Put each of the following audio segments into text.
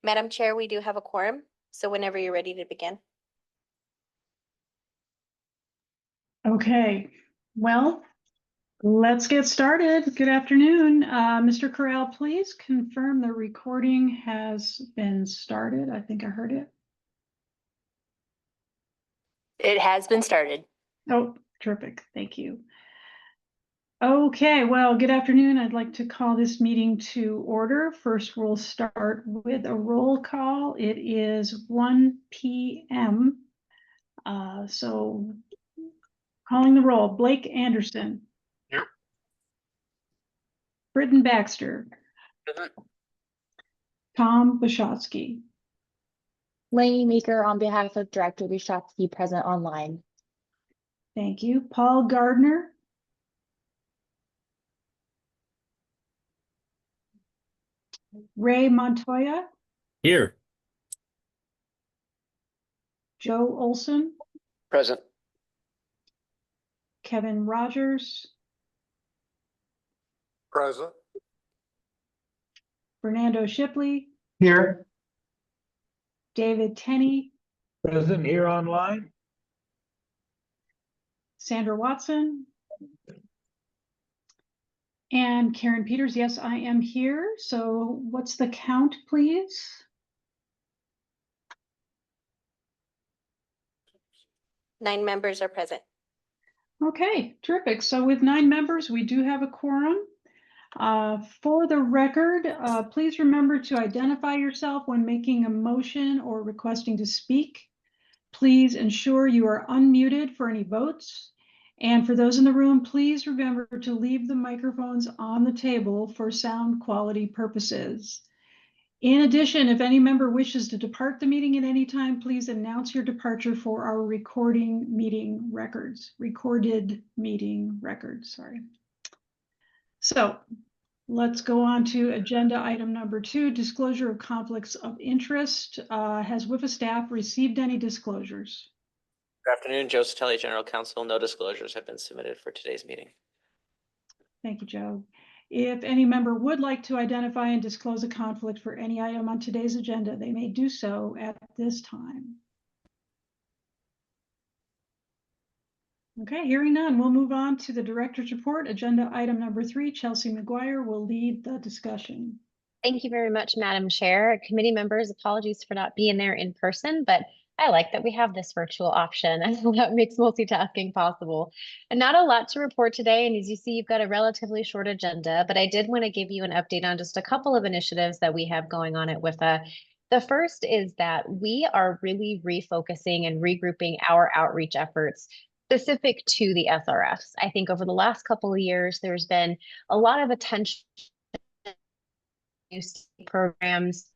Madam Chair, we do have a quorum, so whenever you're ready to begin. Okay, well, let's get started. Good afternoon. Mr. Corral, please confirm the recording has been started. I think I heard it. It has been started. Oh, terrific. Thank you. Okay, well, good afternoon. I'd like to call this meeting to order. First, we'll start with a roll call. It is 1 p.m. So calling the roll, Blake Anderson. Here. Britton Baxter. Present. Tom Boshotsky. Lainey Meeker on behalf of Director Boshotsky, present online. Thank you. Paul Gardner. Ray Montoya. Here. Joe Olson. Present. Kevin Rogers. Present. Fernando Shipley. Here. David Tenney. Present here online. Sandra Watson. And Karen Peters. Yes, I am here. So what's the count, please? Nine members are present. Okay, terrific. So with 9 members, we do have a quorum. For the record, please remember to identify yourself when making a motion or requesting to speak. Please ensure you are unmuted for any votes. And for those in the room, please remember to leave the microphones on the table for sound quality purposes. In addition, if any member wishes to depart the meeting at any time, please announce your departure for our recorded meeting records, sorry. So let's go on to agenda item number 2, disclosure of conflicts of interest. Has WIFA staff received any disclosures? Good afternoon, Joe Satelli, General Counsel. No disclosures have been submitted for today's meeting. Thank you, Joe. If any member would like to identify and disclose a conflict for any item on today's agenda, they may do so at this time. Okay, hearing none, we'll move on to the director's report. Agenda item number 3, Chelsea McGuire will lead the discussion. Thank you very much, Madam Chair. Committee members, apologies for not being there in person, but I like that we have this virtual option and that makes multitasking possible. And not a lot to report today. And as you see, you've got a relatively short agenda, but I did want to give you an update on just a couple of initiatives that we have going on at WIFA. The first is that we are really refocusing and regrouping our outreach efforts specific to the SRFs. I think over the last couple of years, there's been a lot of attention programs,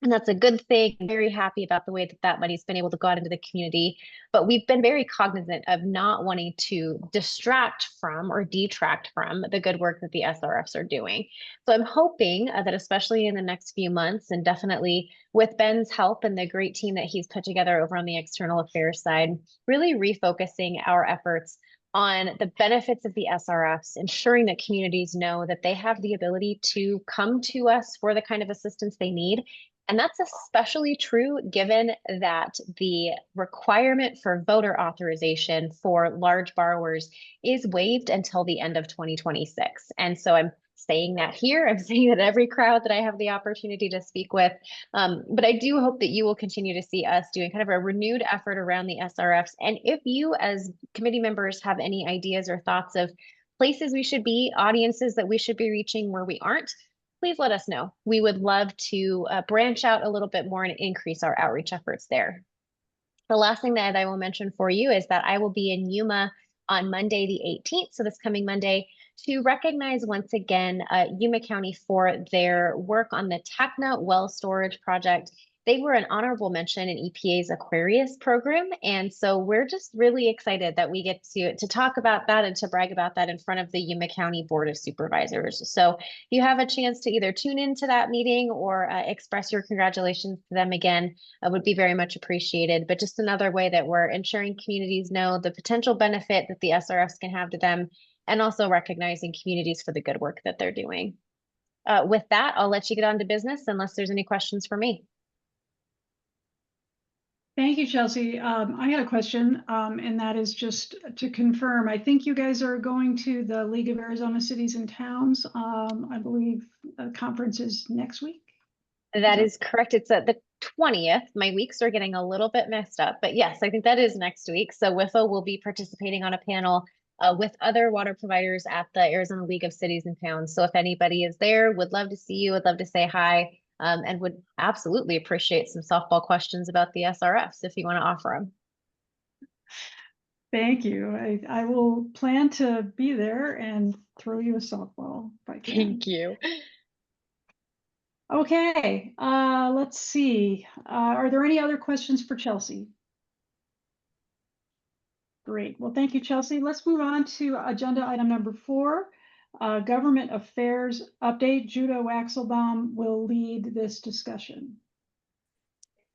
and that's a good thing. I'm very happy about the way that that money's been able to go out into the community, but we've been very cognizant of not wanting to distract from or detract from the good work that the SRFs are doing. So I'm hoping that especially in the next few months, and definitely with Ben's help and the great team that he's put together over on the external affairs side, really refocusing our efforts on the benefits of the SRFs, ensuring that communities know that they have the ability to come to us for the kind of assistance they need. And that's especially true given that the requirement for voter authorization for large borrowers is waived until the end of 2026. And so I'm saying that here, I'm saying that every crowd that I have the opportunity to speak with, but I do hope that you will continue to see us doing kind of a renewed effort around the SRFs. And if you as committee members have any ideas or thoughts of places we should be, audiences that we should be reaching where we aren't, please let us know. We would love to branch out a little bit more and increase our outreach efforts there. The last thing that I will mention for you is that I will be in Yuma on Monday, the 18th, so this coming Monday, to recognize once again Yuma County for their work on the TACNA well storage project. They were an honorable mention in EPA's Aquarius program. And so we're just really excited that we get to talk about that and to brag about that in front of the Yuma County Board of Supervisors. So you have a chance to either tune into that meeting or express your congratulations to them again, would be very much appreciated. But just another way that we're ensuring communities know the potential benefit that the SRFs can have to them, and also recognizing communities for the good work that they're doing. With that, I'll let you get on to business unless there's any questions for me. Thank you, Chelsea. I had a question, and that is just to confirm. I think you guys are going to the League of Arizona Cities and Towns. I believe the conference is next week. That is correct. It's at the 20th. My weeks are getting a little bit messed up, but yes, I think that is next week. So WIFA will be participating on a panel with other water providers at the Arizona League of Cities and Towns. So if anybody is there, would love to see you, would love to say hi, and would absolutely appreciate some softball questions about the SRFs if you want to offer them. Thank you. I will plan to be there and throw you a softball if I can. Thank you. Okay, let's see. Are there any other questions for Chelsea? Great. Well, thank you, Chelsea. Let's move on to agenda item number 4, government affairs update. Judah Waxelbaum will lead this discussion.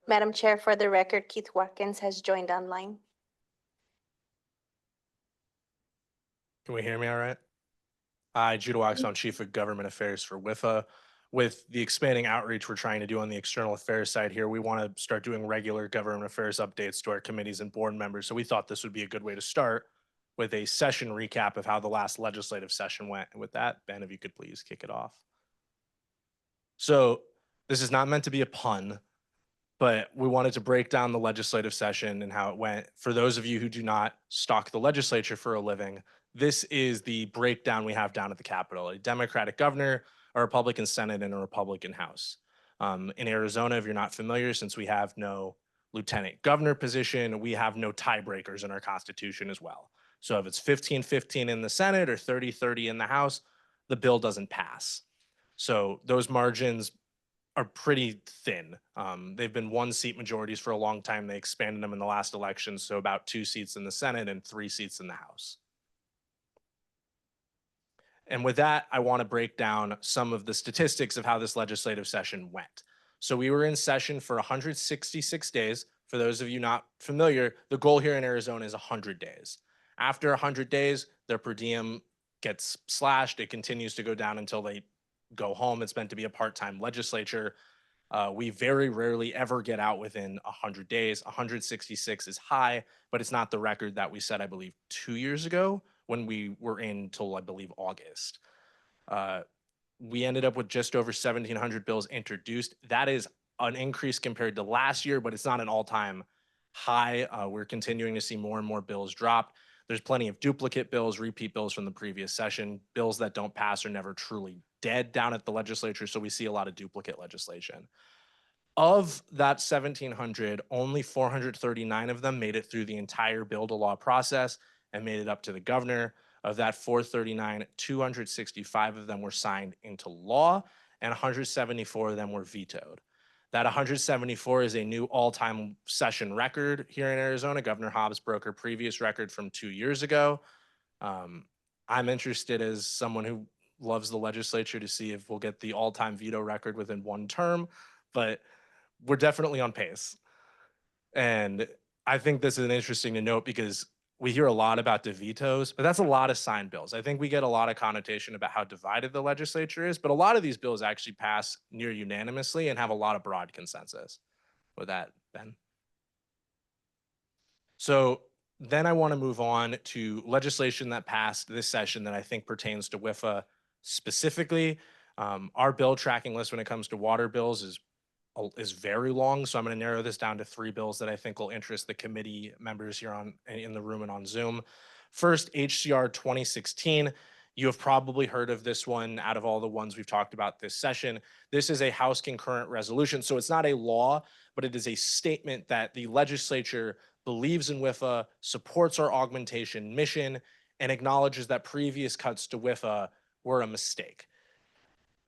Madam Chair, for the record, Keith Watkins has joined online. Can we hear me all right? Hi, Judah Waxelbaum, Chief of Government Affairs for WIFA. With the expanding outreach we're trying to do on the external affairs side here, we want to start doing regular government affairs updates to our committees and board members. So we thought this would be a good way to start with a session recap of how the last legislative session went. And with that, Ben, if you could please kick it off. So this is not meant to be a pun, but we wanted to break down the legislative session and how it went. For those of you who do not stalk the legislature for a living, this is the breakdown we have down at the Capitol: a Democratic governor, a Republican Senate, and a Republican House. In Arizona, if you're not familiar, since we have no lieutenant governor position, we have no tiebreakers in our Constitution as well. So if it's 15-15 in the Senate or 30-30 in the House, the bill doesn't pass. So those margins are pretty thin. They've been 1-seat majorities for a long time. They expanded them in the last election, so about 2 seats in the Senate and 3 seats in the House. And with that, I want to break down some of the statistics of how this legislative session went. So we were in session for 166 days. For those of you not familiar, the goal here in Arizona is 100 days. After 100 days, their per diem gets slashed. It continues to go down until they go home. It's meant to be a part-time legislature. We very rarely ever get out within 100 days. 166 is high, but it's not the record that we set, I believe, 2 years ago, when we were in till, I believe, August. We ended up with just over 1,700 bills introduced. That is an increase compared to last year, but it's not an all-time high. We're continuing to see more and more bills dropped. There's plenty of duplicate bills, repeat bills from the previous session. Bills that don't pass are never truly dead down at the legislature, so we see a lot of duplicate legislation. Of that 1,700, only 439 of them made it through the entire bill to law process and made it up to the governor. Of that 439, 265 of them were signed into law, and 174 of them were vetoed. That 174 is a new all-time session record here in Arizona. Governor Hobbs broke her previous record from 2 years ago. I'm interested, as someone who loves the legislature, to see if we'll get the all-time veto record within 1 term, but we're definitely on pace. And I think this is interesting to note because we hear a lot about the vetoes, but that's a lot of signed bills. I think we get a lot of connotation about how divided the legislature is, but a lot of these bills actually pass near unanimously and have a lot of broad consensus. With that, Ben. So then I want to move on to legislation that passed this session that I think pertains to WIFA specifically. Our bill tracking list when it comes to water bills is very long, so I'm going to narrow this down to 3 bills that I think will interest the committee members here in the room and on Zoom. First, HCR 2016. You have probably heard of this one out of all the ones we've talked about this session. This is a House concurrent resolution, so it's not a law, but it is a statement that the legislature believes in WIFA, supports our augmentation mission, and acknowledges that previous cuts to WIFA were a mistake.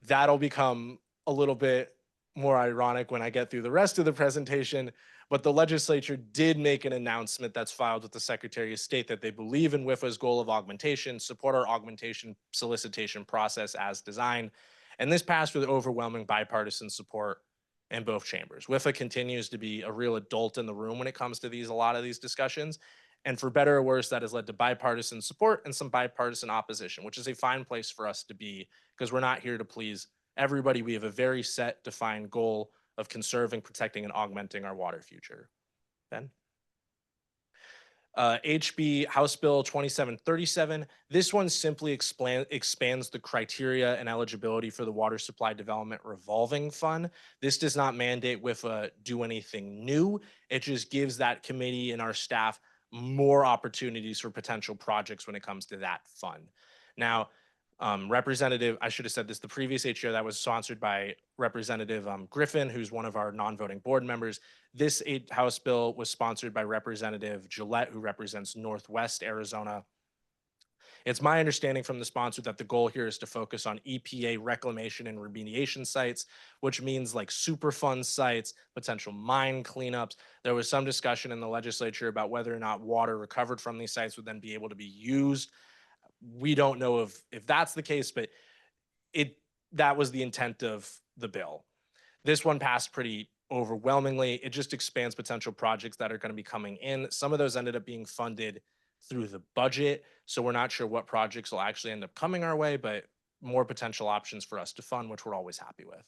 That'll become a little bit more ironic when I get through the rest of the presentation, but the legislature did make an announcement that's filed with the Secretary of State that they believe in WIFA's goal of augmentation, support our augmentation solicitation process as designed, and this passed with overwhelming bipartisan support in both chambers. WIFA continues to be a real adult in the room when it comes to a lot of these discussions, and for better or worse, that has led to bipartisan support and some bipartisan opposition, which is a fine place for us to be because we're not here to please everybody, we have a very set, defined goal of conserving, protecting, and augmenting our water future. Ben? HB House Bill 2737. This one simply expands the criteria and eligibility for the Water Supply Development Revolving Fund. This does not mandate WIFA do anything new. It just gives that committee and our staff more opportunities for potential projects when it comes to that fund. Now, Representative, I should have said this, the previous HR that was sponsored by Representative Griffin, who's one of our non-voting board members. This House bill was sponsored by Representative Gillette, who represents Northwest Arizona. It's my understanding from the sponsor that the goal here is to focus on EPA reclamation and remediation sites, which means like Superfund sites, potential mine cleanups. There was some discussion in the legislature about whether or not water recovered from these sites would then be able to be used. We don't know if that's the case, but that was the intent of the bill. This one passed pretty overwhelmingly. It just expands potential projects that are going to be coming in. Some of those ended up being funded through the budget, so we're not sure what projects will actually end up coming our way, but more potential options for us to fund, which we're always happy with.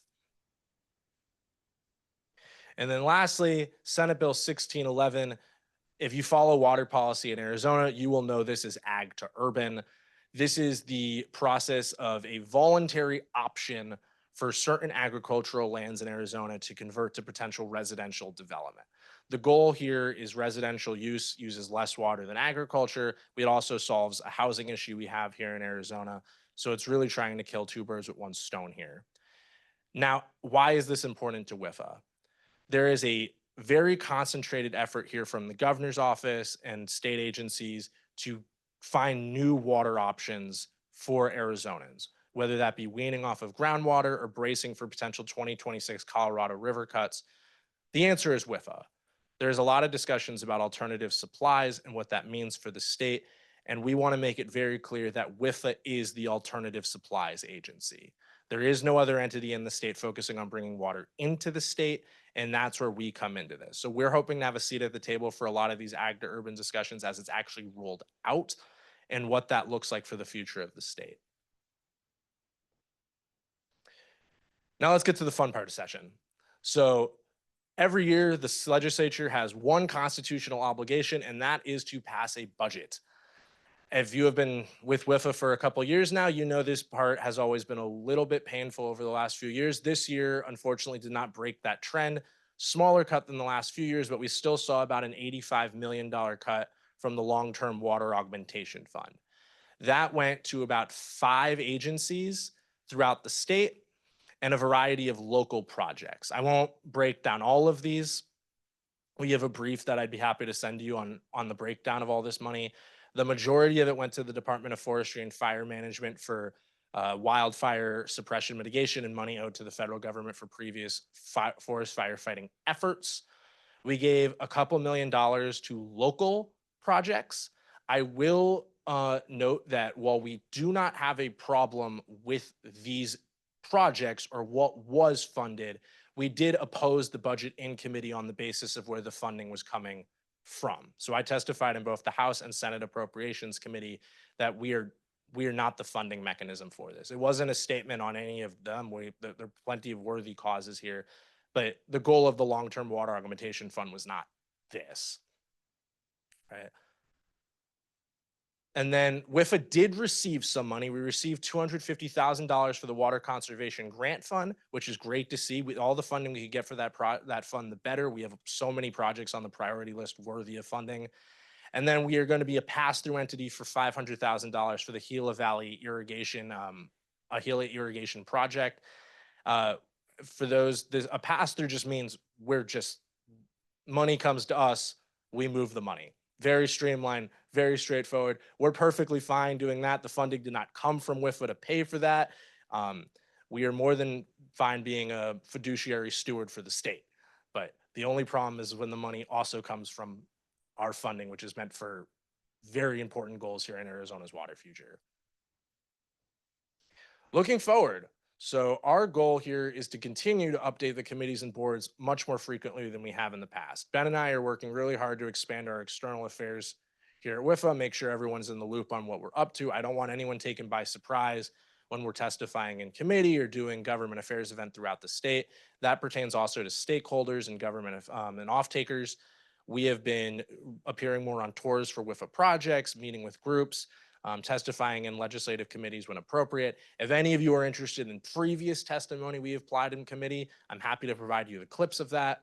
And then lastly, Senate Bill 1611. If you follow water policy in Arizona, you will know this is ag to urban. This is the process of a voluntary option for certain agricultural lands in Arizona to convert to potential residential development. The goal here is residential use uses less water than agriculture. It also solves a housing issue we have here in Arizona. So it's really trying to kill two birds with one stone here. Now, why is this important to WIFA? There is a very concentrated effort here from the governor's office and state agencies to find new water options for Arizonans, whether that be weaning off of groundwater or bracing for potential 2026 Colorado River cuts. The answer is WIFA. There's a lot of discussions about alternative supplies and what that means for the state, and we want to make it very clear that WIFA is the alternative supplies agency. There is no other entity in the state focusing on bringing water into the state, and that's where we come into this. So we're hoping to have a seat at the table for a lot of these ag to urban discussions as it's actually rolled out and what that looks like for the future of the state. Now let's get to the fun part of session. So every year, the legislature has one constitutional obligation, and that is to pass a budget. If you have been with WIFA for a couple of years now, you know this part has always been a little bit painful over the last few years. This year, unfortunately, did not break that trend. Smaller cut than the last few years, but we still saw about an $85 million cut from the long-term water augmentation fund. That went to about 5 agencies throughout the state and a variety of local projects. I won't break down all of these. We have a brief that I'd be happy to send you on the breakdown of all this money. The majority of it went to the Department of Forestry and Fire Management for wildfire suppression mitigation and money owed to the federal government for previous forest firefighting efforts. We gave a couple $1 million to local projects. I will note that while we do not have a problem with these projects or what was funded, we did oppose the budget in committee on the basis of where the funding was coming from. So I testified in both the House and Senate Appropriations Committee that we are not the funding mechanism for this. It wasn't a statement on any of them. There are plenty of worthy causes here, but the goal of the long-term water augmentation fund was not this, right? And then WIFA did receive some money. We received $250,000 for the Water Conservation Grant Fund, which is great to see. With all the funding we could get for that fund, the better. We have so many projects on the priority list worthy of funding. And then we are going to be a pass-through entity for $500,000 for the Gila Valley irrigation, a Gila irrigation project. For those, a pass-through just means money comes to us, we move the money. Very streamlined, very straightforward. We're perfectly fine doing that. The funding did not come from WIFA to pay for that. We are more than fine being a fiduciary steward for the state. But the only problem is when the money also comes from our funding, which is meant for very important goals here in Arizona's water future. Looking forward, so our goal here is to continue to update the committees and boards much more frequently than we have in the past. Ben and I are working really hard to expand our external affairs here at WIFA, make sure everyone's in the loop on what we're up to. I don't want anyone taken by surprise when we're testifying in committee or doing government affairs event throughout the state. That pertains also to stakeholders and government and off-takers. We have been appearing more on tours for WIFA projects, meeting with groups, testifying in legislative committees when appropriate. If any of you are interested in previous testimony we have applied in committee, I'm happy to provide you the clips of that.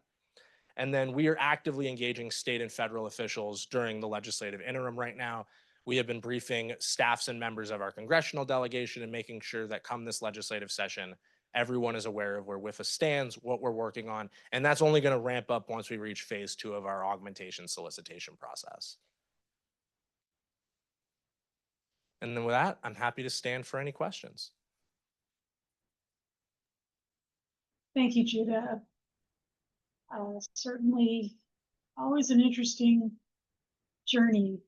And then we are actively engaging state and federal officials during the legislative interim right now. We have been briefing staffs and members of our congressional delegation and making sure that come this legislative session, everyone is aware of where WIFA stands, what we're working on, and that's only going to ramp up once we reach phase 2 of our augmentation solicitation process. And then with that, I'm happy to stand for any questions. Thank you, Judah. Certainly always an interesting journey,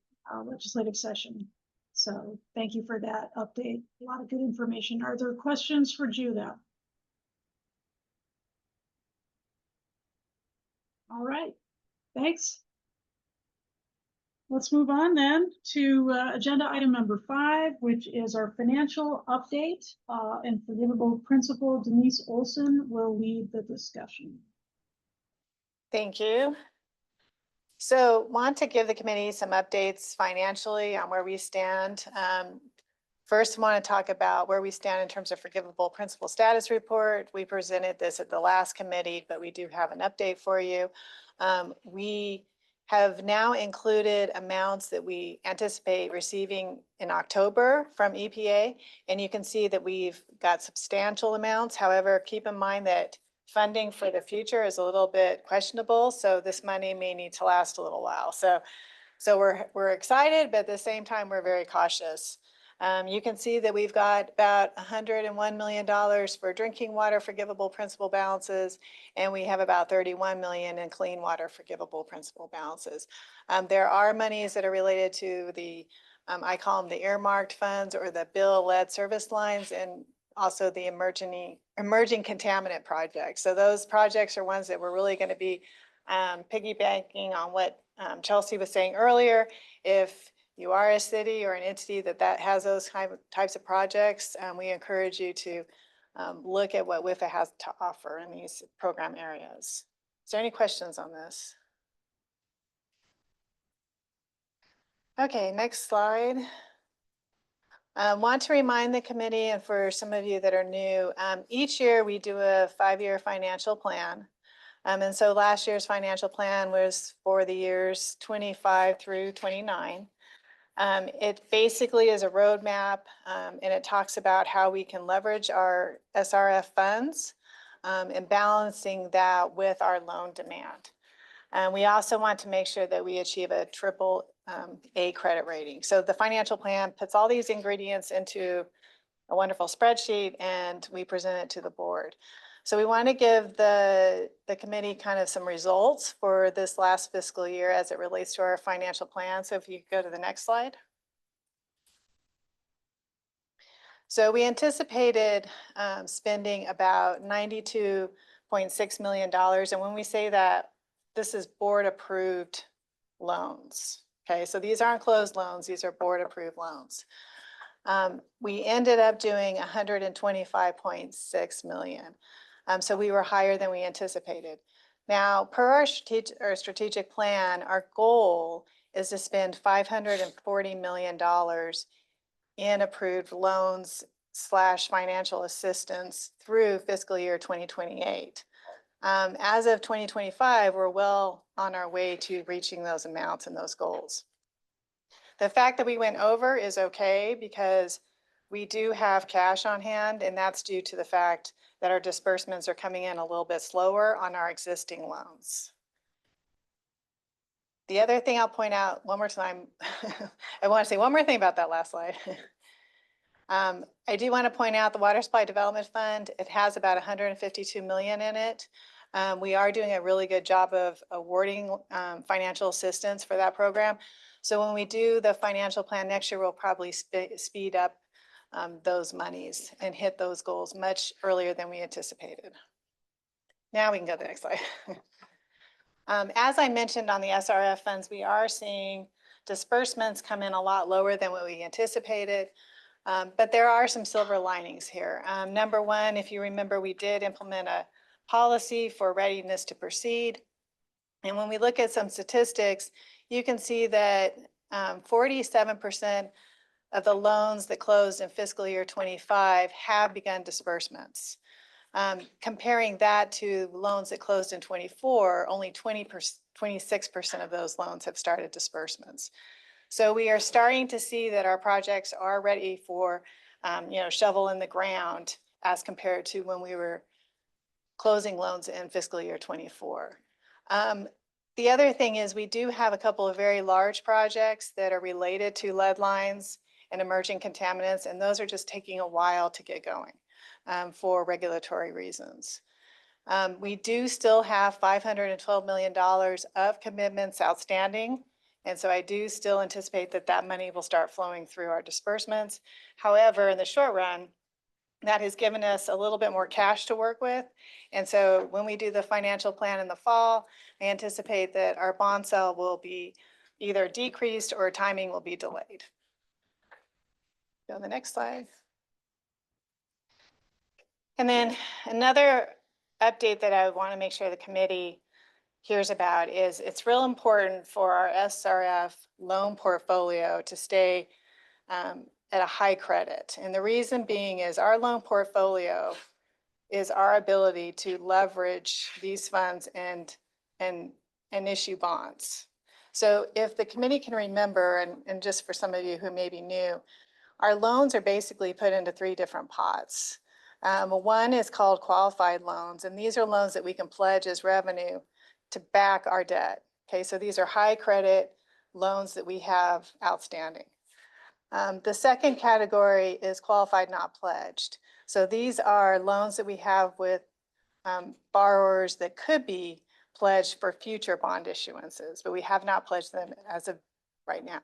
legislative session. So thank you for that update. A lot of good information. Are there questions for Judah? All right, thanks. Let's move on then to agenda item number 5, which is our financial update. And Forgivable Principal Denise Olson will lead the discussion. Thank you. So want to give the committee some updates financially on where we stand. First, want to talk about where we stand in terms of Forgivable Principal Status Report. We presented this at the last committee, but we do have an update for you. We have now included amounts that we anticipate receiving in October from EPA, and you can see that we've got substantial amounts. However, keep in mind that funding for the future is a little bit questionable, so this money may need to last a little while. So we're excited, but at the same time, we're very cautious. You can see that we've got about $101 million for drinking water forgivable principal balances, and we have about $31 million in clean water forgivable principal balances. There are monies that are related to the, I call them the earmarked funds or the bill-led service lines, and also the emerging contaminant projects. So those projects are ones that we're really going to be piggybacking on what Chelsea was saying earlier. If you are a city or an entity that has those types of projects, we encourage you to look at what WIFA has to offer in these program areas. Is there any questions on this? Okay, next slide. Want to remind the committee, and for some of you that are new, each year we do a 5-year financial plan. And so last year's financial plan was for the years 25 through 29. It basically is a roadmap, and it talks about how we can leverage our SRF funds and balancing that with our loan demand. And we also want to make sure that we achieve a AAA credit rating. So the financial plan puts all these ingredients into a wonderful spreadsheet, and we present it to the board. So we want to give the committee kind of some results for this last fiscal year as it relates to our financial plan. So if you go to the next slide. So we anticipated spending about $92.6 million. And when we say that, this is board approved loans. Okay, so these aren't closed loans, these are board approved loans. We ended up doing $125.6 million. So we were higher than we anticipated. Now, per our strategic plan, our goal is to spend $540 million in approved loans / financial assistance through fiscal year 2028. As of 2025, we're well on our way to reaching those amounts and those goals. The fact that we went over is okay because we do have cash on hand, and that's due to the fact that our disbursements are coming in a little bit slower on our existing loans. The other thing I'll point out one more time, I want to say one more thing about that last slide. I do want to point out the Water Supply Development Fund. It has about $152 million in it. We are doing a really good job of awarding financial assistance for that program. So when we do the financial plan next year, we'll probably speed up those monies and hit those goals much earlier than we anticipated. Now we can go to the next slide. As I mentioned on the SRF funds, we are seeing disbursements come in a lot lower than what we anticipated. But there are some silver linings here. Number one, if you remember, we did implement a policy for readiness to proceed. And when we look at some statistics, you can see that 47% of the loans that closed in fiscal year 25 have begun disbursements. Comparing that to loans that closed in 24, only 26% of those loans have started disbursements. So we are starting to see that our projects are ready for, shovel in the ground as compared to when we were closing loans in fiscal year 24. The other thing is we do have a couple of very large projects that are related to lead lines and emerging contaminants, and those are just taking a while to get going for regulatory reasons. We do still have $512 million of commitments outstanding. And so I do still anticipate that that money will start flowing through our disbursements. However, in the short run, that has given us a little bit more cash to work with. And so when we do the financial plan in the fall, I anticipate that our bond sale will be either decreased or timing will be delayed. Go to the next slide. And then another update that I want to make sure the committee hears about is it's real important for our SRF loan portfolio to stay at a high credit. And the reason being is our loan portfolio is our ability to leverage these funds and issue bonds. So if the committee can remember, and just for some of you who may be new, our loans are basically put into three different pots. One is called qualified loans, and these are loans that we can pledge as revenue to back our debt. Okay, so these are high credit loans that we have outstanding. The second category is qualified not pledged. So these are loans that we have with borrowers that could be pledged for future bond issuances, but we have not pledged them as of right now.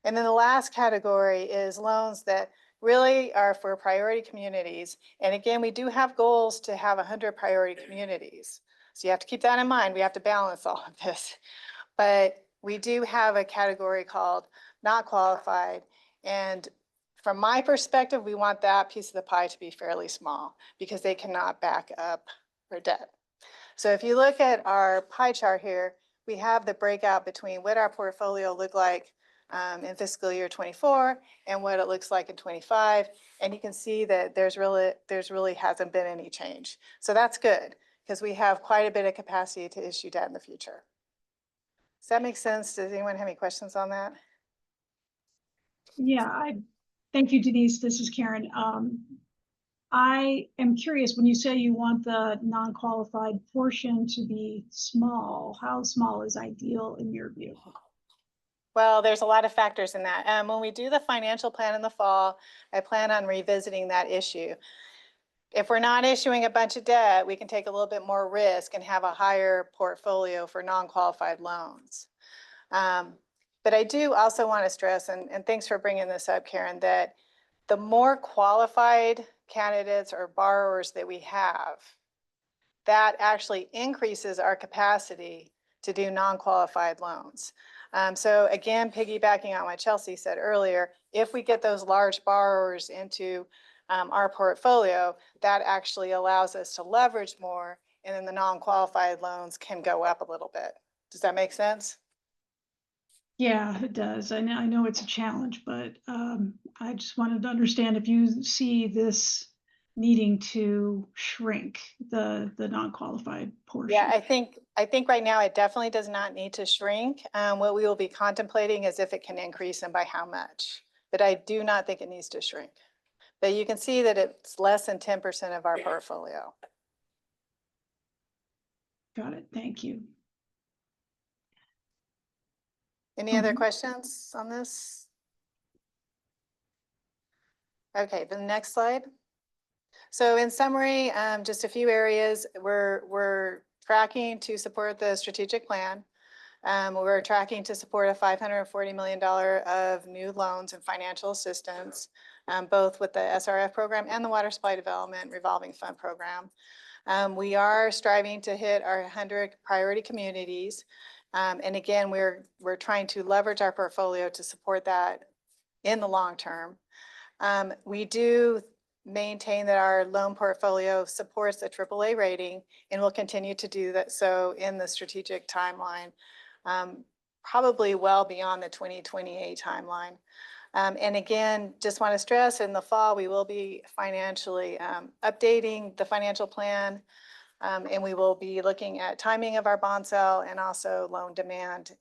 And then the last category is loans that really are for priority communities. And again, we do have goals to have 100 priority communities. So you have to keep that in mind. We have to balance all of this. But we do have a category called not qualified. And from my perspective, we want that piece of the pie to be fairly small because they cannot back up their debt. So if you look at our pie chart here, we have the breakout between what our portfolio looked like in fiscal year 24 and what it looks like in 25. And you can see that there's really hasn't been any change. So that's good because we have quite a bit of capacity to issue debt in the future. Does that make sense? Does anyone have any questions on that? Yeah, thank you, Denise. This is Karen. I am curious, when you say you want the non-qualified portion to be small, how small is ideal in your view? Well, there's a lot of factors in that. When we do the financial plan in the fall, I plan on revisiting that issue. If we're not issuing a bunch of debt, we can take a little bit more risk and have a higher portfolio for non-qualified loans. But I do also want to stress, and thanks for bringing this up, Karen, that the more qualified candidates or borrowers that we have, that actually increases our capacity to do non-qualified loans. So again, piggybacking on what Chelsea said earlier, if we get those large borrowers into our portfolio, that actually allows us to leverage more, and then the non-qualified loans can go up a little bit. Does that make sense? Yeah, it does. I know it's a challenge, but I just wanted to understand if you see this needing to shrink the non-qualified portion. Yeah, I think right now it definitely does not need to shrink. What we will be contemplating is if it can increase and by how much. But I do not think it needs to shrink. But you can see that it's less than 10% of our portfolio. Got it. Thank you. Any other questions on this? Okay, the next slide. So in summary, just a few areas we're tracking to support the strategic plan. We're tracking to support a $540 million of new loans and financial assistance, both with the SRF program and the Water Supply Development Revolving Fund program. We are striving to hit our 100 priority communities. And again, we're trying to leverage our portfolio to support that in the long term. We do maintain that our loan portfolio supports a AAA rating and will continue to do that so in the strategic timeline, probably well beyond the 2028 timeline. And again, just want to stress in the fall, we will be financially updating the financial plan. And we will be looking at timing of our bond sale and also loan demand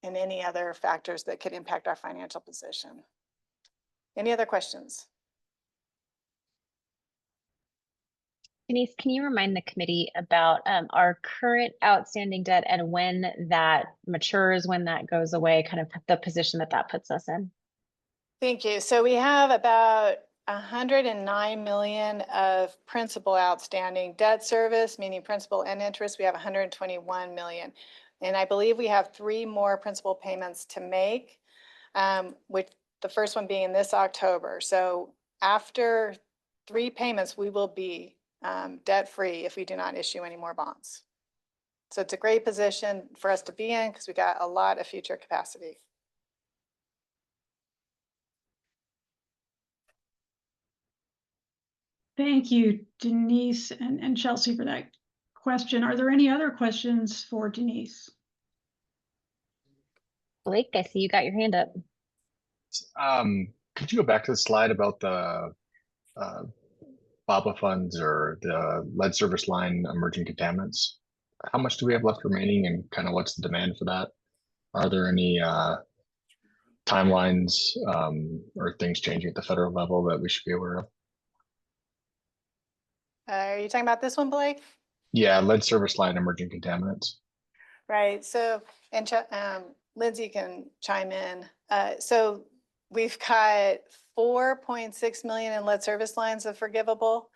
and any other factors that could impact our financial position. Any other questions? Denise, can you remind the committee about our current outstanding debt and when that matures, when that goes away, kind of the position that that puts us in? Thank you. So we have about 109 million of principal outstanding. Debt service, meaning principal and interest, we have 121 million. And I believe we have 3 more principal payments to make, with the first one being this October. So after 3 payments, we will be debt-free if we do not issue any more bonds. So it's a great position for us to be in because we got a lot of future capacity. Thank you, Denise and Chelsea, for that question. Are there any other questions for Denise? Blake, I see you got your hand up. Could you go back to the slide about the BABA funds or the lead service line emerging contaminants? How much do we have left remaining and kind of what's the demand for that? Are there any timelines or things changing at the federal level that we should be aware of? Are you talking about this one, Blake? Yeah, lead service line emerging contaminants. Right. So, and Lindsay can chime in. So we've got 4.6 million in lead service lines of forgivable.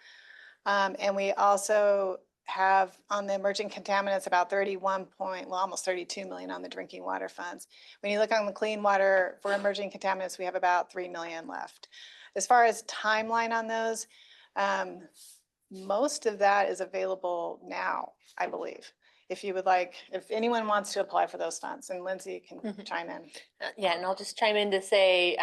And we also have on the emerging contaminants about almost 32 million on the drinking water funds. When you look on the clean water for emerging contaminants, we have about 3 million left. As far as timeline on those, most of that is available now, I believe. If you would like, if anyone wants to apply for those funds, and Lindsay can chime in. Yeah, and I'll just chime in to say,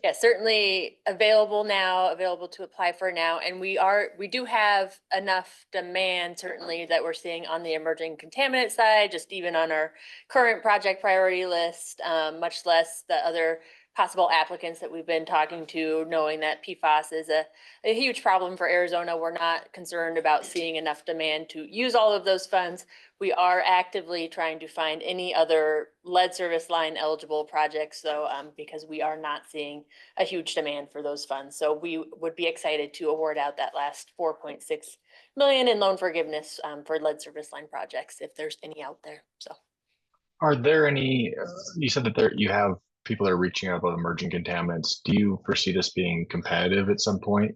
yeah, certainly available now, available to apply for now. And we do have enough demand certainly that we're seeing on the emerging contaminant side, just even on our current project priority list, much less the other possible applicants that we've been talking to, knowing that PFAS is a huge problem for Arizona. We're not concerned about seeing enough demand to use all of those funds. We are actively trying to find any other lead service line eligible projects, though, because we are not seeing a huge demand for those funds. So we would be excited to award out that last 4.6 million in loan forgiveness for lead service line projects, if there's any out there. So, are there any? You said that you have people that are reaching out about emerging contaminants. Do you foresee this being competitive at some point,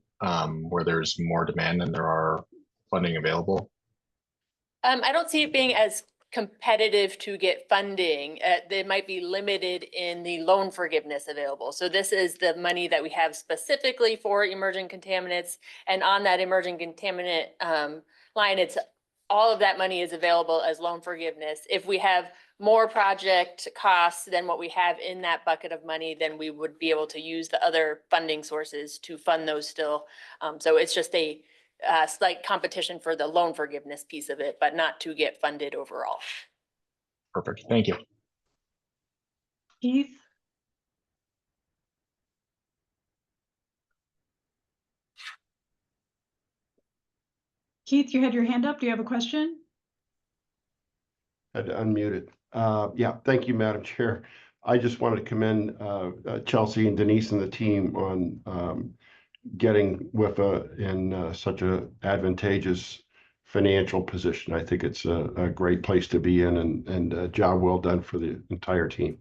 where there's more demand than there are funding available? I don't see it being as competitive to get funding. They might be limited in the loan forgiveness available. So this is the money that we have specifically for emerging contaminants. And on that emerging contaminant line, it's all of that money is available as loan forgiveness. If we have more project costs than what we have in that bucket of money, then we would be able to use the other funding sources to fund those still. So it's just a slight competition for the loan forgiveness piece of it, but not to get funded overall. Perfect. Thank you. Keith? Keith, you had your hand up. Do you have a question? Had to unmute it. Yeah, thank you, Madam Chair. I just wanted to commend Chelsea and Denise and the team on getting WIFA in such an advantageous financial position. I think it's a great place to be in, and a job well done for the entire team.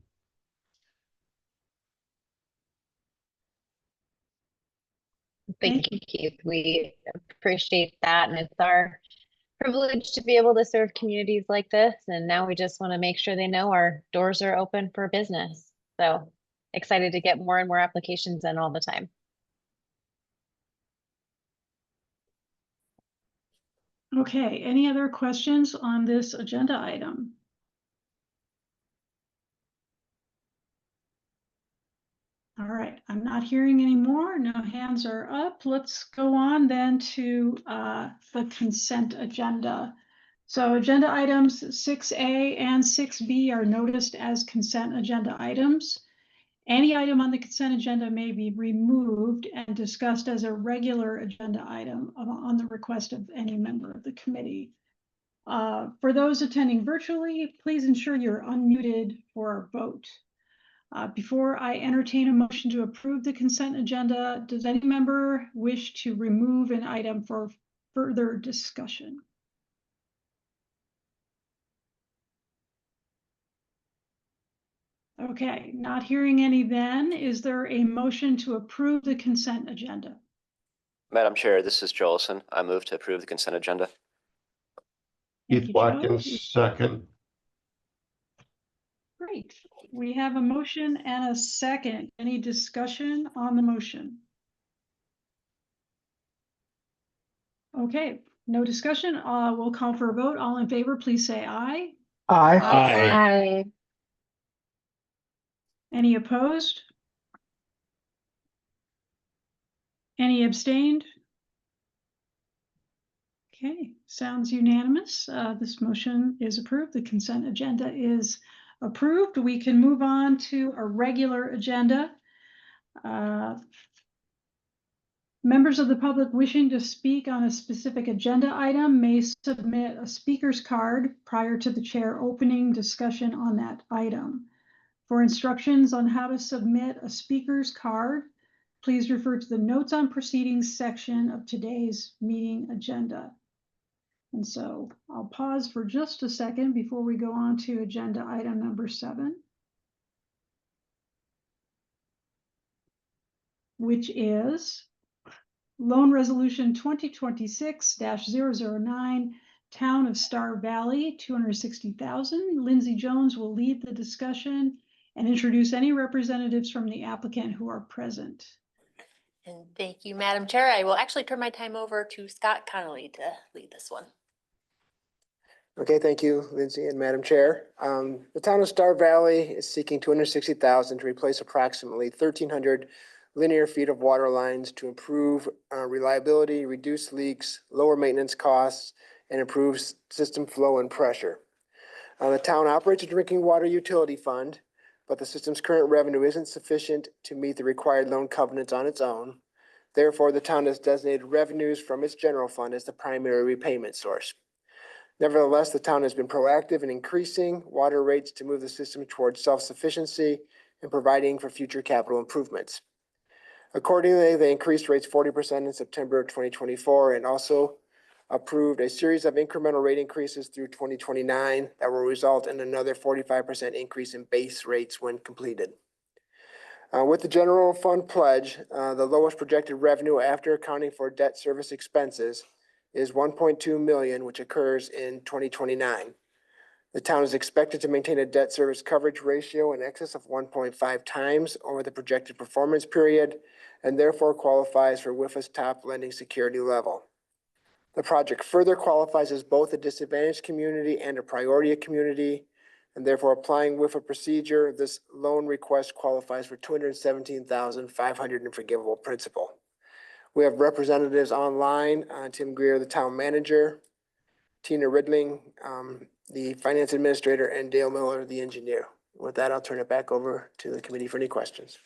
Thank you, Keith. We appreciate that. And it's our privilege to be able to serve communities like this. And now we just want to make sure they know our doors are open for business. So excited to get more and more applications in all the time. Okay, any other questions on this agenda item? All right, I'm not hearing any more. No hands are up. Let's go on then to the consent agenda. So agenda items 6A and 6B are noticed as consent agenda items. Any item on the consent agenda may be removed and discussed as a regular agenda item on the request of any member of the committee. For those attending virtually, please ensure you're unmuted for our vote. Before I entertain a motion to approve the consent agenda, does any member wish to remove an item for further discussion? Okay, not hearing any then, is there a motion to approve the consent agenda? Madam Chair, this is Jolson. I move to approve the consent agenda. Thank Keith you, Joe. Watkins, second. Great. We have a motion and a second. Any discussion on the motion? Okay, no discussion. We'll call for a vote. All in favor, please say aye. Aye. Aye. Any opposed? Any abstained? Okay, sounds unanimous. This motion is approved. The consent agenda is approved. We can move on to a regular agenda. Members of the public wishing to speak on a specific agenda item may submit a speaker's card prior to the chair opening discussion on that item. For instructions on how to submit a speaker's card, please refer to the Notes on Proceedings section of today's meeting agenda. And so I'll pause for just a second before we go on to agenda item number 7, which is Loan Resolution 2026-009, Town of Star Valley, $260,000. Lindsay Jones will lead the discussion and introduce any representatives from the applicant who are present. And thank you, Madam Chair. I will actually turn my time over to Scott Connolly to lead this one. Okay, thank you, Lindsay and Madam Chair. The town of Star Valley is seeking $260,000 to replace approximately 1,300 linear feet of water lines to improve reliability, reduce leaks, lower maintenance costs, and improve system flow and pressure. The town operates a drinking water utility fund, but the system's current revenue isn't sufficient to meet the required loan covenants on its own. Therefore, the town has designated revenues from its general fund as the primary repayment source. Nevertheless, the town has been proactive in increasing water rates to move the system towards self-sufficiency and providing for future capital improvements. Accordingly, they increased rates 40% in September of 2024 and also approved a series of incremental rate increases through 2029 that will result in another 45% increase in base rates when completed. With the general fund pledge, the lowest projected revenue after accounting for debt service expenses is $1.2 million, which occurs in 2029. The town is expected to maintain a debt service coverage ratio in excess of 1.5 times over the projected performance period, and therefore qualifies for WIFA's top lending security level. The project further qualifies as both a disadvantaged community and a priority community, and therefore applying WIFA procedure, this loan request qualifies for $217,500 in forgivable principal. We have representatives online, Tim Greer, the town manager, Tina Ridling, the finance administrator, and Dale Miller, the engineer. With that, I'll turn it back over to the committee for any questions.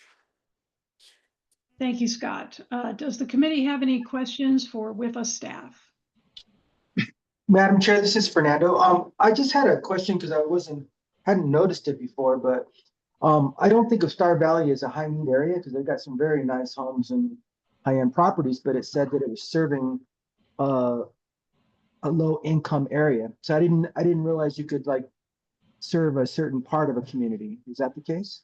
Thank you, Scott. Does the committee have any questions for WIFA staff? Madam Chair, this is Fernando. I just had a question because I hadn't noticed it before, but I don't think of Star Valley as a high need area because they've got some very nice homes and high-end properties, but it said that it was serving a low income area. So I didn't realize you could like serve a certain part of a community. Is that the case?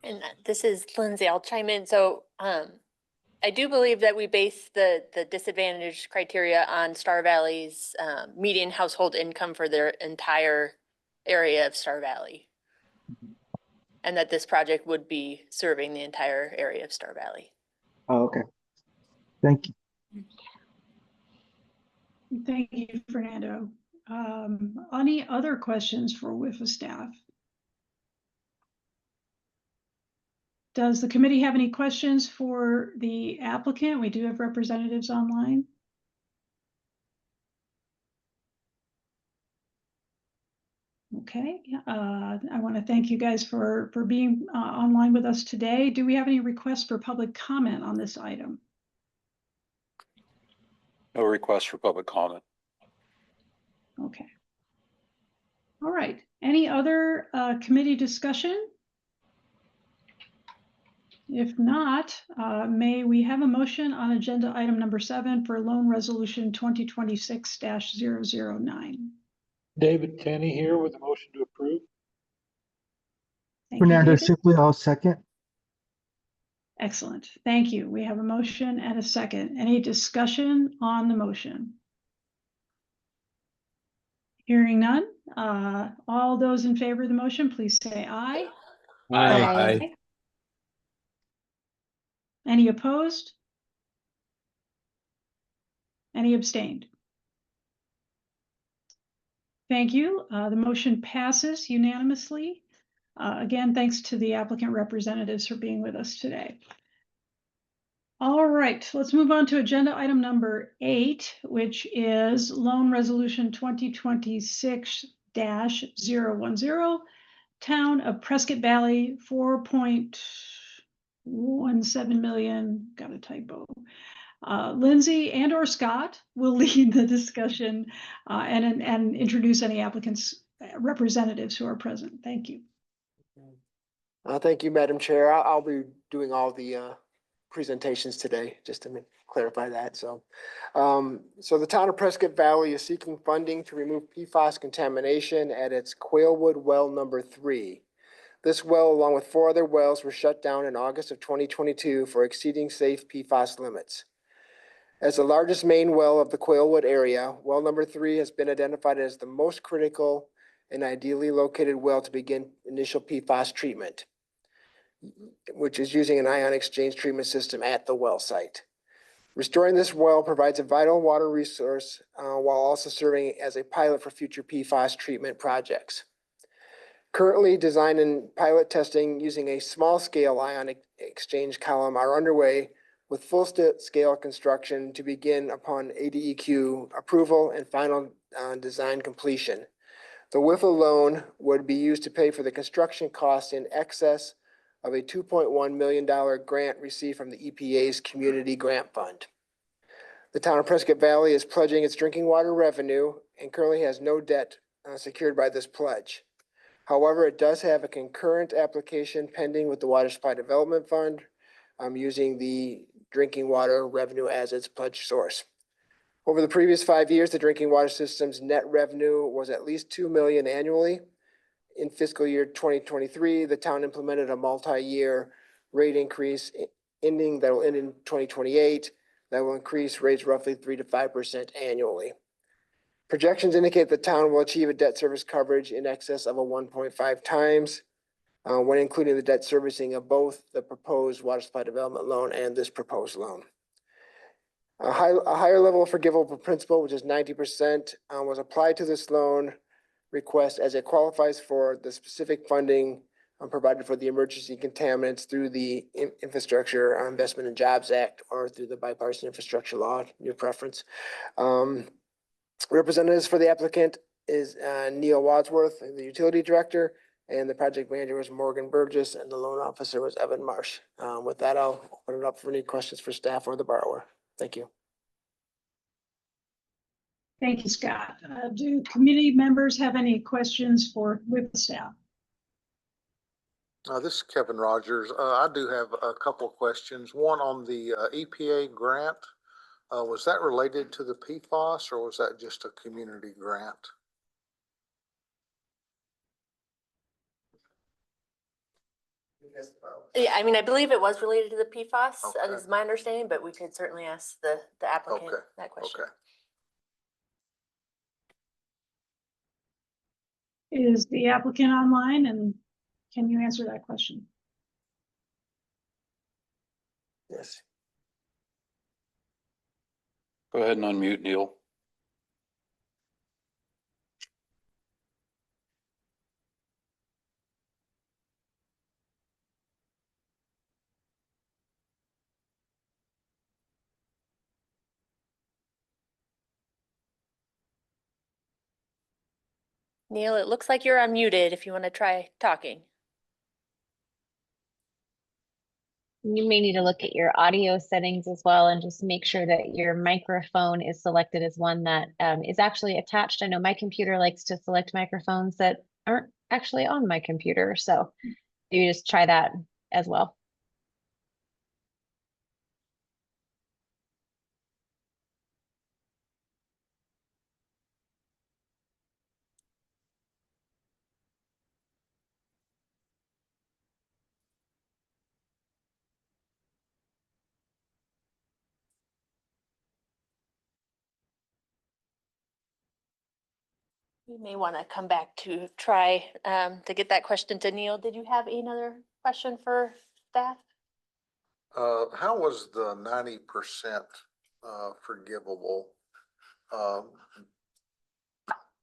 And this is Lindsay. I'll chime in. So I do believe that we base the disadvantage criteria on Star Valley's median household income for their entire area of Star Valley. And that this project would be serving the entire area of Star Valley. Oh, okay. Thank you. Thank you, Fernando. Any other questions for WIFA staff? Does the committee have any questions for the applicant? We do have representatives online. Okay, I want to thank you guys for being online with us today. Do we have any requests for public comment on this item? No request for public comment. Okay. All right. Any other committee discussion? If not, may we have a motion on agenda item number 7 for loan resolution 2026-009? David Tenney here with a motion to approve. Thank you, Fernando David. Shipley, I'll second. Excellent. Thank you. We have a motion and a second. Any discussion on the motion? Hearing none. All those in favor of the motion, please say aye. Aye. Any opposed? Any abstained? Thank you. The motion passes unanimously. Again, thanks to the applicant representatives for being with us today. All right, let's move on to agenda item number 8, which is loan resolution 2026-010, Town of Prescott Valley, 4.17 million, got a typo. Lindsay and or Scott will lead the discussion and introduce any applicants, representatives who are present. Thank you. Thank you, Madam Chair. I'll be doing all the presentations today, just to clarify that. So the town of Prescott Valley is seeking funding to remove PFAS contamination at its Quailwood Well number 3. This well, along with 4 other wells, were shut down in August of 2022 for exceeding safe PFAS limits. As the largest main well of the Quailwood area, well number 3 has been identified as the most critical and ideally located well to begin initial PFAS treatment, which is using an ion exchange treatment system at the well site. Restoring this well provides a vital water resource while also serving as a pilot for future PFAS treatment projects. Currently, design and pilot testing using a small-scale ion exchange column are underway, with full-scale construction to begin upon ADEQ approval and final design completion. The WIFA loan would be used to pay for the construction costs in excess of a $2.1 million grant received from the EPA's Community Grant Fund. The town of Prescott Valley is pledging its drinking water revenue and currently has no debt secured by this pledge. However, it does have a concurrent application pending with the Water Supply Development Fund, using the drinking water revenue as its pledge source. Over the previous 5 years, the drinking water system's net revenue was at least $2 million annually. In fiscal year 2023, the town implemented a multi-year rate increase that will end in 2028. That will increase rates roughly 3 to 5% annually. Projections indicate the town will achieve a debt service coverage in excess of a 1.5 times when including the debt servicing of both the proposed water supply development loan and this proposed loan. A higher level of forgivable principal, which is 90%, was applied to this loan request as it qualifies for the specific funding provided for the emergency contaminants through the Infrastructure Investment and Jobs Act or through the bipartisan infrastructure law, your preference. Representatives for the applicant is Neil Wadsworth, the utility director, and the project manager was Morgan Burgess, and the loan officer was Evan Marsh. With that, I'll open it up for any questions for staff or the borrower. Thank you. Thank you, Scott. Do committee members have any questions with the staff? This is Kevin Rogers. I do have a couple of questions. One on the EPA grant. Was that related to the PFAS or was that just a community grant? Yeah, I mean, I believe it was related to the PFAS, Okay. is my understanding, but we could certainly ask the applicant Okay. that question. Okay. Is the applicant online, and can you answer that question? Yes. Go ahead and unmute, Neil. Neil, it looks like you're unmuted if you want to try talking. You may need to look at your audio settings as well and just make sure that your microphone is selected as one that is actually attached. I know my computer likes to select microphones that aren't actually on my computer, so you just try that as well. We may want to come back to try to get that question to Neil. Did you have another question for staff? How was the 90% forgivable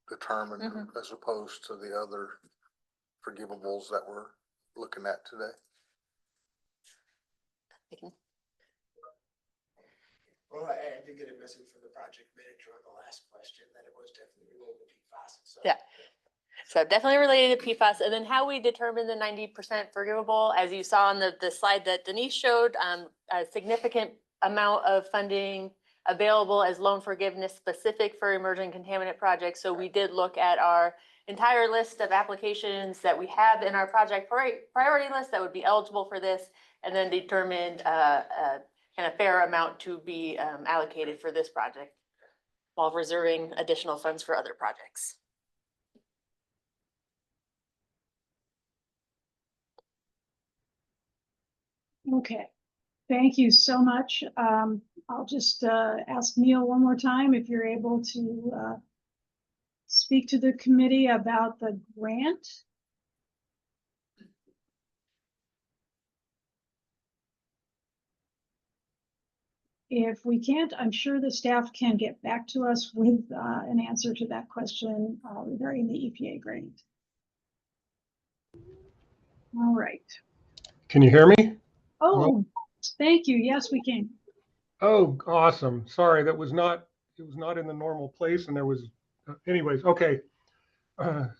determined as opposed to the other forgivables that we're looking at today? Well, I did get a message from the project manager on the last question that it was definitely related to PFAS. So. Yeah. So definitely related to PFAS. And then how we determine the 90% forgivable, as you saw on the slide that Denise showed, a significant amount of funding available as loan forgiveness specific for emerging contaminant projects. So we did look at our entire list of applications that we have in our project priority list that would be eligible for this, and then determined a fair amount to be allocated for this project while reserving additional funds for other projects. Okay, thank you so much. I'll just ask Neil one more time if you're able to speak to the committee about the grant. If we can't, I'm sure the staff can get back to us with an answer to that question regarding the EPA grant. All right. Can you hear me? Oh, Hello? Thank you. Yes, we can. Oh, awesome. Sorry, it was not in the normal place, and there was, anyways, okay.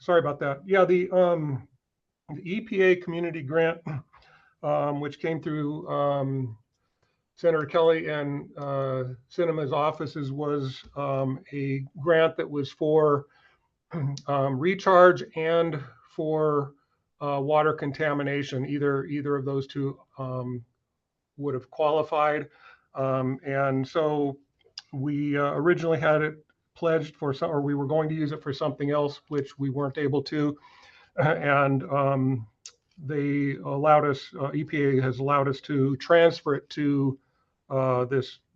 Sorry about that. Yeah, the EPA community grant, which came through Senator Kelly and Sinema's offices, was a grant that was for recharge and for water contamination. Either of those two would have qualified. And so we originally had it pledged for some, or we were going to use it for something else, which we weren't able to. And they allowed us, EPA has allowed us to transfer it to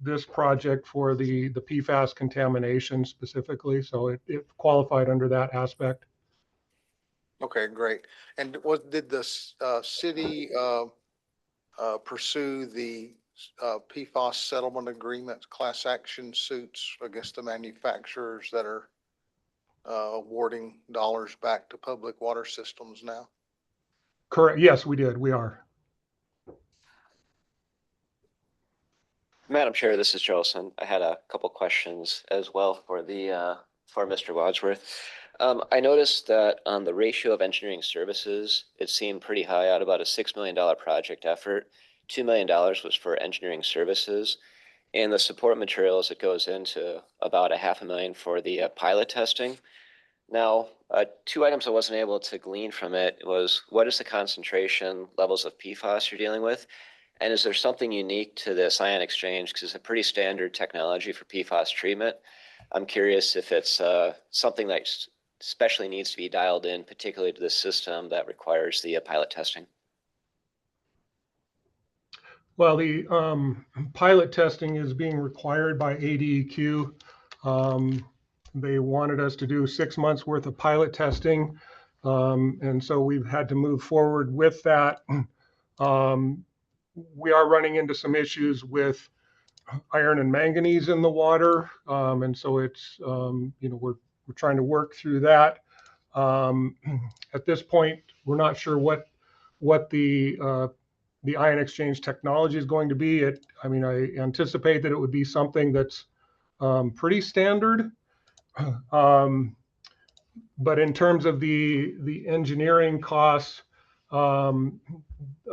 this project for the PFAS contamination specifically. So it qualified under that aspect. Okay, great. And did the city pursue the PFAS settlement agreement, class action suits against the manufacturers that are awarding dollars back to public water systems now? Correct. Yes, we did. We are. Madam Chair, this is Jolson. I had a couple questions as well for Mr. Wadsworth. I noticed that on the ratio of engineering services, it seemed pretty high at about a $6 million project effort. $2 million was for engineering services. And the support materials, it goes into about $500,000 for the pilot testing. Now, two items I wasn't able to glean from it was, what is the concentration levels of PFAS you're dealing with? And is there something unique to this ion exchange? Because it's a pretty standard technology for PFAS treatment. I'm curious if it's something that especially needs to be dialed in, particularly to the system that requires the pilot testing. Well, the pilot testing is being required by ADEQ. They wanted us to do 6 months worth of pilot testing. And so we've had to move forward with that. We are running into some issues with iron and manganese in the water. And so it's, we're trying to work through that. At this point, we're not sure what the ion exchange technology is going to be. I anticipate that it would be something that's pretty standard. But in terms of the engineering costs, a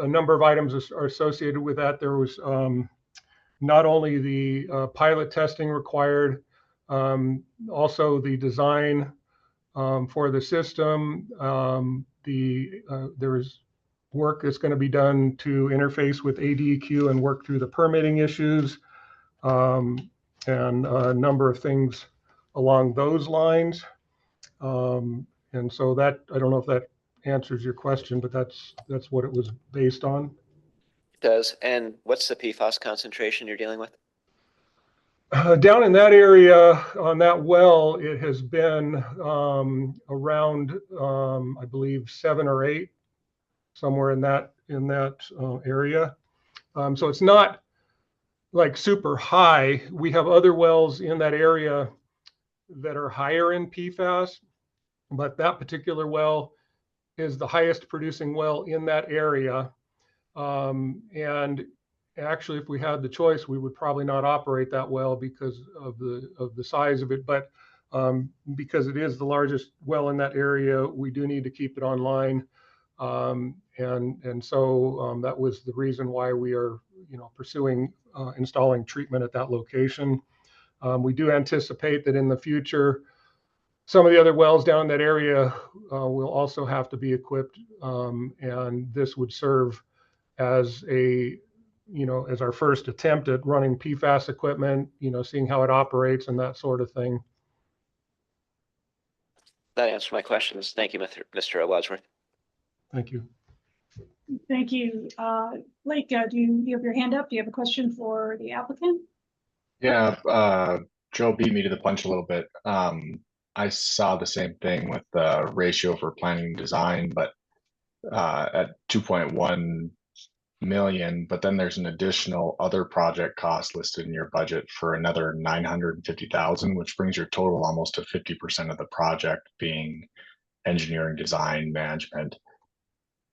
number of items are associated with that. There was not only the pilot testing required, also the design for the system. There is work that's going to be done to interface with ADEQ and work through the permitting issues, and a number of things along those lines. And so that, I don't know if that answers your question, but that's what it was based on. It does. And what's the PFAS concentration you're dealing with? Down in that area on that well, it has been around, I believe, 7 or 8, somewhere in that area. So it's not like super high. We have other wells in that area that are higher in PFAS, but that particular well is the highest producing well in that area. And actually, if we had the choice, we would probably not operate that well because of the size of it. But because it is the largest well in that area, we do need to keep it online. And so that was the reason why we are, pursuing installing treatment at that location. We do anticipate that in the future, some of the other wells down in that area will also have to be equipped, and this would serve as as our first attempt at running PFAS equipment, seeing how it operates and that sort of thing. That answered my questions. Thank you, Mr. Wadsworth. Thank you. Thank you. Blake, do you have your hand up? Do you have a question for the applicant? Yeah, Joe beat me to the punch a little bit. I saw the same thing with the ratio for planning and design, but at 2.1 million, but then there's an additional other project cost listed in your budget for another 950,000, which brings your total almost to 50% of the project being engineering, design, management.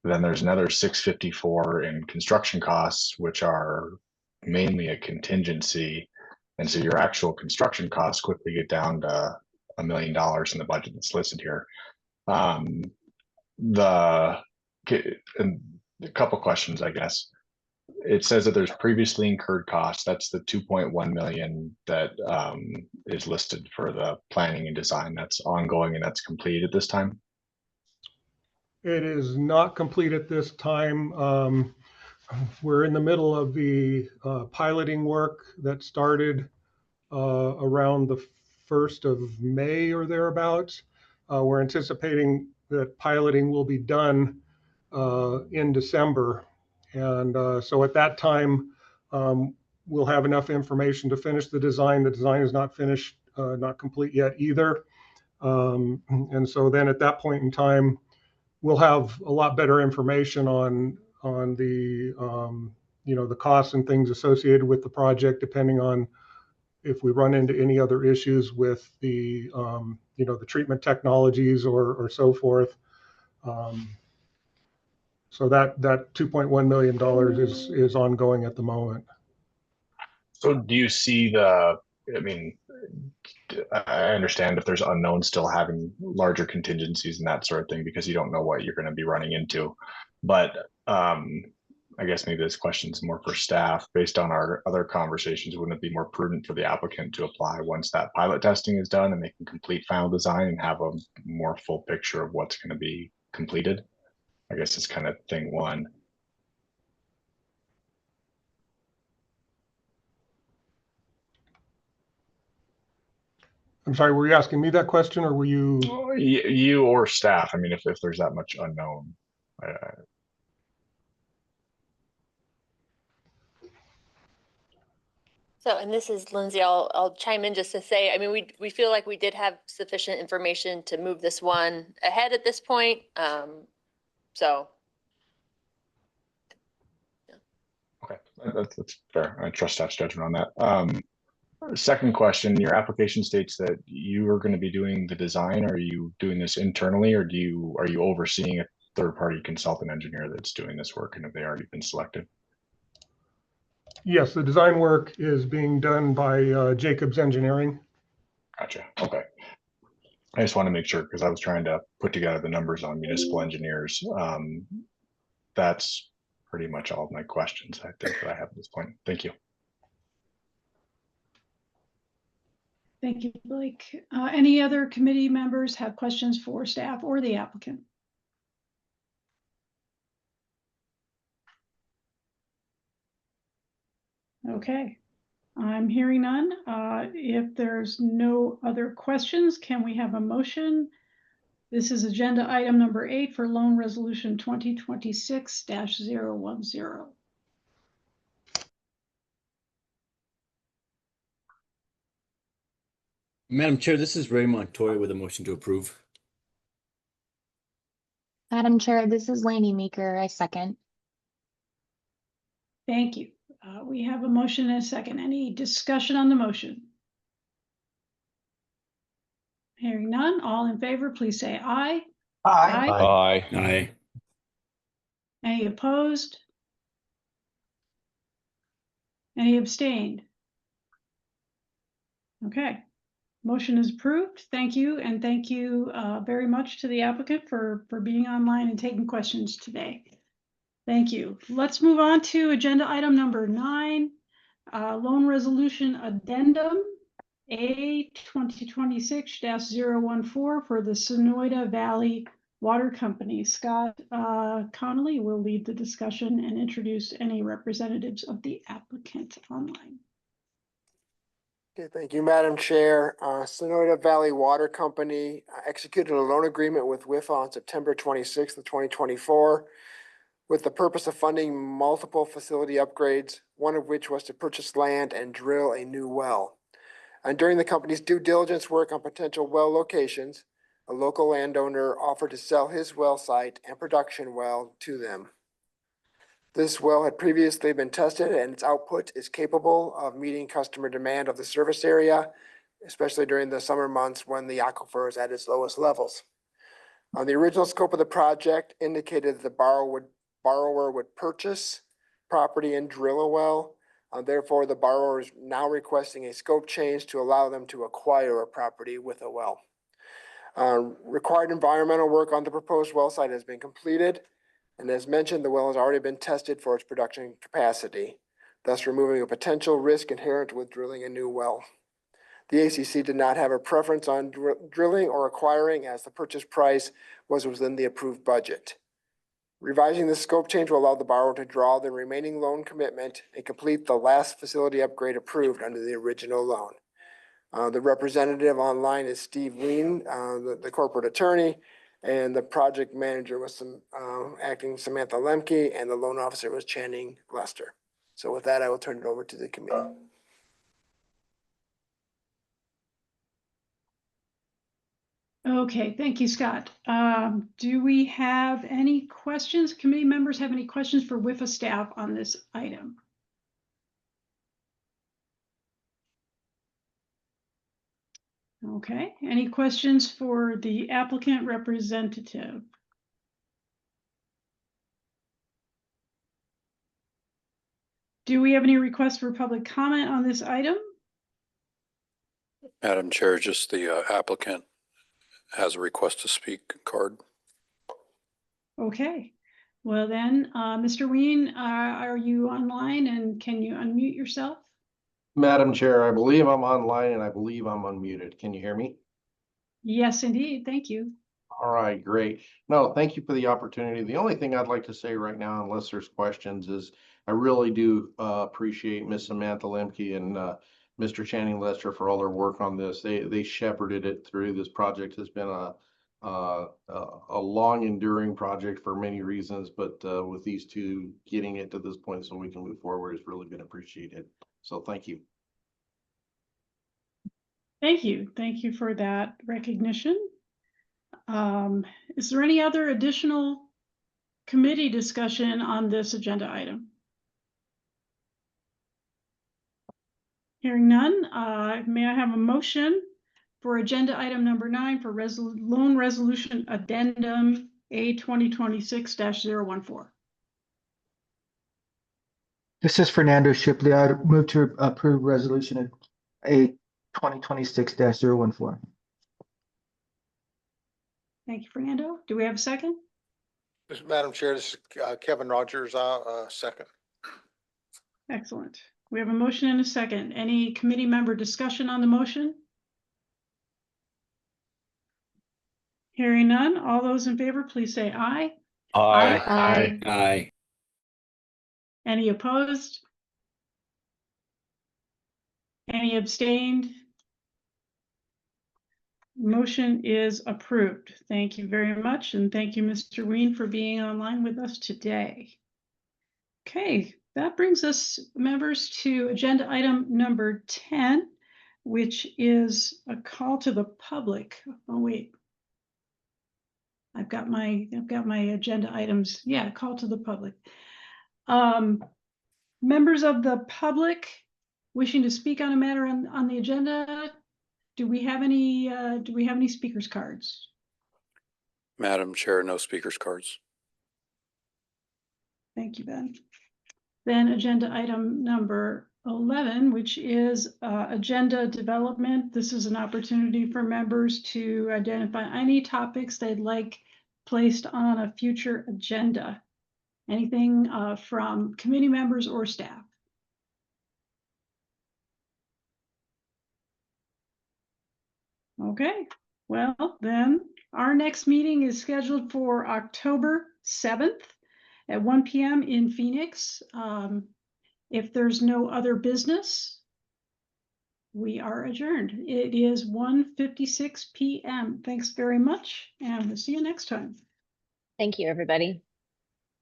Then there's another 654 in construction costs, which are mainly a contingency. And so your actual construction costs quickly get down to $1 million in the budget that's listed here. And a couple questions, I guess. It says that there's previously incurred costs. That's the 2.1 million that is listed for the planning and design. That's ongoing and that's complete at this time. It is not complete at this time. We're in the middle of the piloting work that started around the 1st of May or thereabouts. We're anticipating that piloting will be done in December. And so at that time, we'll have enough information to finish the design. The design is not finished, not complete yet either. And so then at that point in time, we'll have a lot better information on the the costs and things associated with the project, depending on if we run into any other issues with the the treatment technologies or so forth. So that $2.1 million is ongoing at the moment. So do you see I mean, I understand if there's unknowns still having larger contingencies and that sort of thing, because you don't know what you're going to be running into. But I guess maybe this question is more for staff. Based on our other conversations, wouldn't it be more prudent for the applicant to apply once that pilot testing is done and they can complete final design and have a more full picture of what's going to be completed? I guess it's kind of thing one. I'm sorry, were you asking me that question or were you? You or staff. I mean, if there's that much unknown. So, and this is Lindsay, I'll chime in just to say, I mean, we feel like we did have sufficient information to move this one ahead at this point. So. Yeah. Okay, that's fair. I trust staff's judgment on that. Second question, your application states that you are going to be doing the design. Are you doing this internally, or are you overseeing a third-party consultant engineer that's doing this work, and have they already been selected? Yes, the design work is being done by Jacobs Engineering. Gotcha. Okay. I just want to make sure, because I was trying to put together the numbers on municipal engineers. That's pretty much all of my questions I think that I have at this point. Thank you. Thank you, Blake. Any other committee members have questions for staff or the applicant? Okay, I'm hearing none. If there's no other questions, can we have a motion? This is agenda item number 8 for loan resolution 2026-010. Madam Chair, this is Ray Montoya with a motion to approve. Madam Chair, this is Lainey Meeker. I second. Thank you. We have a motion and a second. Any discussion on the motion? Hearing none, all in favor, please say aye. Aye. Aye. Aye. Any opposed? Any abstained? Okay, motion is approved. Thank you, and thank you very much to the applicant for being online and taking questions today. Thank you. Let's move on to agenda item number 9, loan resolution addendum A 2026-014 for the Sonoyta Valley Water Company. Scott Connolly will lead the discussion and introduce any representatives of the applicant online. Okay, thank you, Madam Chair. Sonoyta Valley Water Company executed a loan agreement with WIFA on September 26th of 2024 with the purpose of funding multiple facility upgrades, one of which was to purchase land and drill a new well. And during the company's due diligence work on potential well locations, a local landowner offered to sell his well site and production well to them. This well had previously been tested and its output is capable of meeting customer demand of the service area, especially during the summer months when the aquifer is at its lowest levels. The original scope of the project indicated that the borrower would purchase property and drill a well. Therefore, the borrower is now requesting a scope change to allow them to acquire a property with a well. Required environmental work on the proposed well site has been completed. And as mentioned, the well has already been tested for its production capacity, thus removing a potential risk inherent with drilling a new well. The ACC did not have a preference on drilling or acquiring, as the purchase price was within the approved budget. Revising the scope change will allow the borrower to draw the remaining loan commitment and complete the last facility upgrade approved under the original loan. The representative online is Steve Ween, the corporate attorney, and the project manager was acting Samantha Lemke, and the loan officer was Channing Lester. So with that, I will turn it over to the committee. Okay, thank you, Scott. Do we have any questions? Committee members have any questions for WIFA staff on this item? Okay, any questions for the applicant representative? Do we have any requests for public comment on this item? Madam Chair, just the applicant has a request to speak card. Okay, well then, Mr. Ween, are you online and can you unmute yourself? Madam Chair, I believe I'm online and I believe I'm unmuted. Can you hear me? Yes, indeed. Thank you. All right, great. No, thank you for the opportunity. The only thing I'd like to say right now, unless there's questions, is I really do appreciate Miss Samantha Lemke and Mr. Channing Lester for all their work on this. They shepherded it through. This project has been a long enduring project for many reasons, but with these two getting it to this point so we can move forward has really been appreciated. So thank you. Thank you. Thank you for that recognition. Is there any other additional committee discussion on this agenda item? Hearing none, may I have a motion for agenda item number 9 for loan resolution addendum A 2026-014? This is Fernando Shipley. I move to approve resolution A 2026-014. Thank you, Fernando. Do we have a second? Madam Chair, this is Kevin Rogers, second. Excellent. We have a motion and a second. Any committee member discussion on the motion? Hearing none, all those in favor, please say aye. Aye. Aye. Any opposed? Any abstained? Motion is approved. Thank you very much, and thank you, Mr. Ween, for being online with us today. Okay, that brings us, members, to agenda item number 10, which is a call to the public. Oh, wait. I've got my agenda items. Yeah, call to the public. Members of the public wishing to speak on a matter on the agenda, do we have any speakers cards? Madam Chair, no speakers cards. Thank you, Ben. Then agenda item number 11, which is agenda development. This is an opportunity for members to identify any topics they'd like placed on a future agenda. Anything from committee members or staff. Okay, well then, our next meeting is scheduled for October 7th at 1 p.m. in Phoenix. If there's no other business, we are adjourned. It is 1:56 p.m. Thanks very much, and we'll see you next time. Thank you, everybody.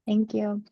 Thank you.